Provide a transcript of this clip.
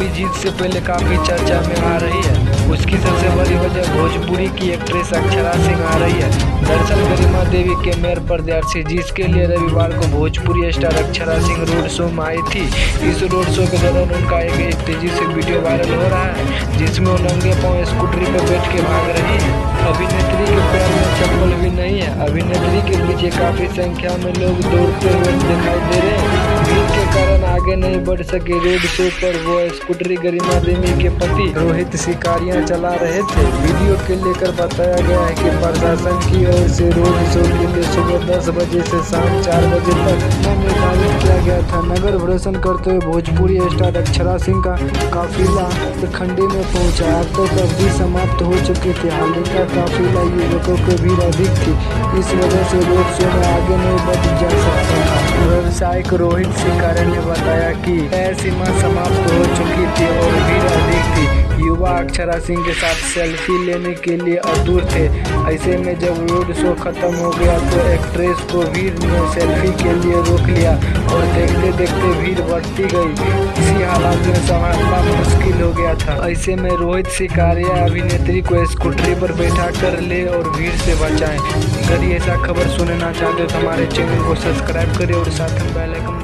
की जीत से पहले काफी चर्चा में आ रही है। उसकी सबसे बड़ी वजह भोजपुरी की एक्ट्रेस अक्षरा सिंह आ रही है। दरअसल गरिमा देवी के मेयर प्रत्याशी जिसके लिए रविवार को Bhojpuri star Akshara Singh road show में आई थी। इस रोड शो के दौरान उनका एक तेजी से वीडियो वायरल हो रहा है जिसमें वो नंगे पांव स्कूटरी पर बैठ के भाग रही है। अभिनेत्री के पैर में चप्पल भी नहीं है। अभिनेत्री के पीछे काफी संख्या में लोग दौड़ते हुए दिखाई दे रहे हैं। भीड़ के कारण आगे नहीं बढ़ सके रोड शो पर वो स्कूटरी गरिमा देवी के पति रोहित शिकारियां चला रहे थे। वीडियो के लेकर बताया गया है कि प्रशासन की ओर से रोड शो के लिए सुबह 10 बजे से शाम 4 बजे तक निर्धारित किया गया था। नगर भ्रमण करते हुए भोजपुरी स्टार अक्षरा सिंह का काफिला प्रखंडी में पहुंचा। अब तक अवधि समाप्त हो चुकी थी। हालांकि काफिला युवकों की भीड़ अधिक थी, इस वजह से रोड शो में आगे नहीं बढ़ जा सकता था। व्यवसायिक रोहित शिकारिया ने बताया कि तय सीमा समाप्त हो चुकी थी और भीड़ अधिक थी। युवा अक्षरा सिंह के साथ सेल्फी लेने के लिए आतुर थे। ऐसे में जब रोड शो खत्म हो गया तो एक्ट्रेस को भीड़ ने सेल्फी के लिए रोक लिया और देखते देखते भीड़ बढ़ती गई। इसी हालात में संभालना मुश्किल हो गया था। ऐसे में रोहित शिकारिया अभिनेत्री को स्कूटरी पर बैठा कर ले और भीड़ से बचाएं। अगर ये ऐसा खबर सुनना चाहते हो तो हमारे चैनल को सब्सक्राइब करें और साथ में बेल आइकन